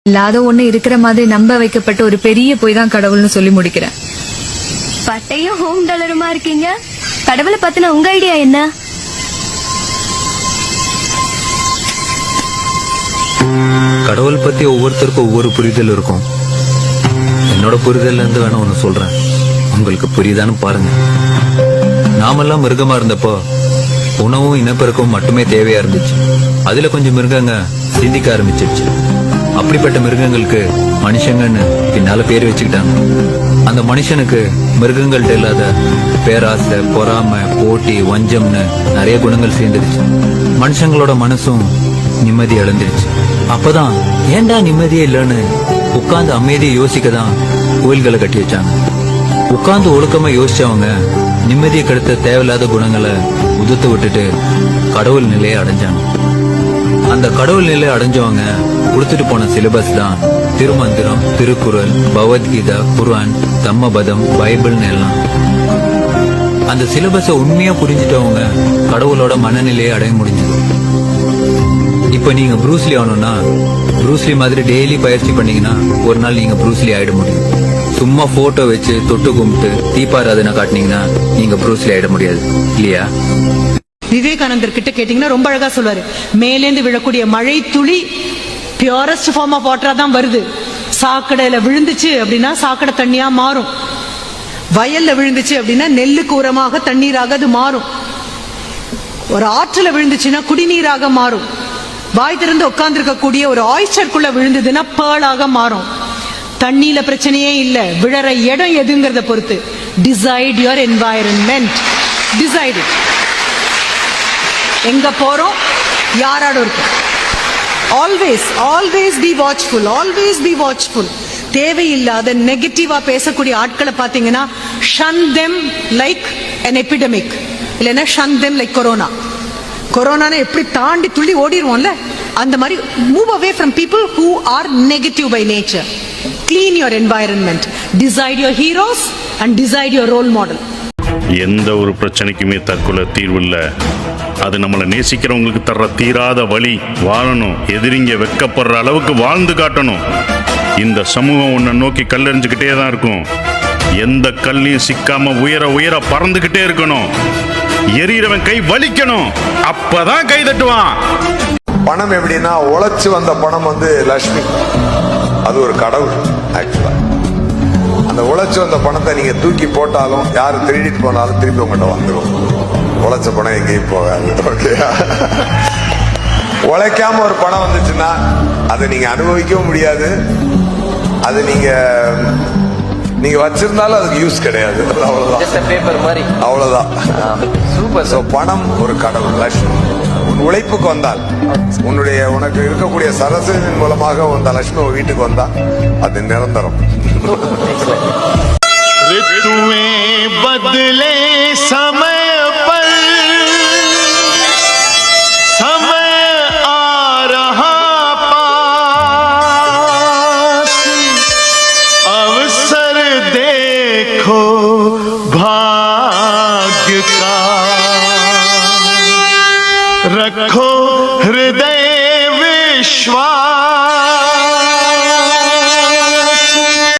இல்லாத ஒண்ணு இருக்கிற மாதிரி நம்ப வைக்கப்பட்ட ஒரு பெரிய பொய் தான் கடவுள்னு சொல்லி முடிக்கிறேன். பட்டையும் ஹோம் டாலருமா இருக்கீங்க. கடவுளை பத்தின உங்க ஐடியா என்ன? கடவுள் பத்தி ஒவ்வொருத்தருக்கும் ஒவ்வொரு புரிதல் இருக்கும். என்னோட புரிதல்ல இருந்து வேணா ஒண்ணு சொல்றேன், உங்களுக்கு புரியுதான்னு பாருங்க. நாமெல்லாம் மிருகமா இருந்தப்போ உணவும் இனப்பெருக்கவும் மட்டுமே தேவையா இருந்துச்சு. அதுல கொஞ்சம் மிருகங்க சிந்திக்க ஆரம்பிச்சிருச்சு. அப்படிப்பட்ட மிருகங்களுக்கு மனுஷங்கன்னு பின்னால பேர் வச்சுக்கிட்டாங்க. அந்த மனுஷனுக்கு மிருகங்கள்ட்ட இல்லாத பேராசை, பொறாமை, போட்டி, வஞ்சம்னு நிறைய குணங்கள் சேர்ந்துருச்சு. மனுஷங்களோட மனசும் நிம்மதி இழந்துருச்சு. அப்பதான் ஏண்டா நிம்மதியே இல்லைன்னு உட்கார்ந்து அமைதியை யோசிக்க தான் கோயில்களை கட்டி வச்சாங்க. உட்கார்ந்து ஒழுக்கமா யோசிச்சவங்க நிம்மதியை கெடுத்த தேவையில்லாத குணங்களை உதுத்து விட்டுட்டு கடவுள் நிலையை அடைஞ்சாங்க. அந்த கடவுள் நிலையை அடைஞ்சவங்க கொடுத்துட்டு போன சிலபஸ் தான் திருமந்திரம், திருக்குறள், பகவத்கீதா, குர்ஆன், தம்மபதம், பைபிள்னு எல்லாம். அந்த சிலபஸை உண்மையா புரிஞ்சுட்டவங்க கடவுளோட மனநிலையை அடைய முடிஞ்சது. இப்ப நீங்க ப்ரூஸ்லி ஆகணும்னா ப்ரூஸ்லி மாதிரி டெய்லி பயிற்சி பண்ணீங்கன்னா ஒரு நாள் நீங்க ப்ரூஸ்லி ஆயிட முடியும். சும்மா போட்டோ வச்சு தொட்டு கும்பிட்டு தீபாராதனை காட்டினீங்கன்னா நீங்க ப்ரூஸ்லி ஆயிட முடியாது, இல்லையா? விவேகானந்தர் கிட்ட கேட்டீங்கன்னா ரொம்ப அழகா சொல்லுவாரு, மேலேந்து விழக்கூடிய மழை துளி பியூரஸ்ட் ஃபார்ம் ஆஃப் வாட்டரா தான் வருது. சாக்கடையில விழுந்துச்சு அப்படின்னா சாக்கடை தண்ணியா மாறும். வயல்ல விழுந்துச்சு அப்படின்னா நெல்லுக்கு உரமாக தண்ணீராக அது மாறும். ஒரு ஆற்றுல விழுந்துச்சுன்னா குடிநீராக மாறும். வாய் திறந்து உட்கார்ந்து இருக்கக்கூடிய ஒரு ஆயிஸ்டருக்குள்ள விழுந்ததுன்னா பேர்லாக மாறும். தண்ணியில பிரச்சனையே இல்ல, விழற இடம் எதுங்கிறத பொறுத்து. Decide your environment, decide it. எங்க போறோம், யாரோட இருக்கும். Always always be watchful, always be watchful. தேவையில்லாத நெகட்டிவா பேசக்கூடிய ஆட்களை பாத்தீங்கன்னா ஷன் தெம் லைக் an epidemic, இல்லைன்னா ஷன் தெம் லைக் கொரோனா. கொரோனா எப்படி தாண்டி துள்ளி ஓடிடுவோம்ல, அந்த மாதிரி move away from people who are negative by nature. Clean your environment, decide your heroes and decide your role model. எந்த ஒரு பிரச்சனைக்குமே தற்கொலை தீர்வு இல்லை. அது நம்மளை நேசிக்கிறவங்களுக்கு தர்ற தீராத வழி. வாழணும், எதிரிங்க வெக்கப்படுற அளவுக்கு வாழ்ந்து காட்டணும். இந்த சமூகம் உன்னை நோக்கி கல்லெறிஞ்சுக்கிட்டே தான் இருக்கும். எந்த கல்லையும் சிக்காம உயர உயர பறந்துகிட்டே இருக்கணும். எரியறவன் கை வலிக்கணும், அப்பதான் கை தட்டுவான். பணம் எப்படின்னா, உழைச்சு வந்த பணம் லட்சுமி, அது ஒரு கடவுள். ஆக்சுவலா அந்த உழைச்சு வந்த பணத்தை நீங்க தூக்கி போட்டாலும், யாரு திருடிட்டு போனாலும் திருப்பி உங்கள்கிட்ட வந்துடும். உழைச்ச பணம் எங்கேயும் போகாது. ஓகேயா? உழைக்காம ஒரு பணம் வந்துச்சுன்னா அதை நீங்க அனுபவிக்கவும் முடியாது. அது நீங்க வச்சிருந்தாலும் அதுக்கு யூஸ் கிடையாது. அவ்வளவுதான். பணம் ஒரு கடவுள், லட்சுமி. உன் உழைப்புக்கு வந்தால், உனக்கு இருக்கக்கூடிய சரஸ்வதியின் மூலமாக வந்த லட்சுமி வீட்டுக்கு வந்தா அது நிரந்தரம். बदले समय पर समय आ रहा पास, अवसर देखो भाग्य का, रखो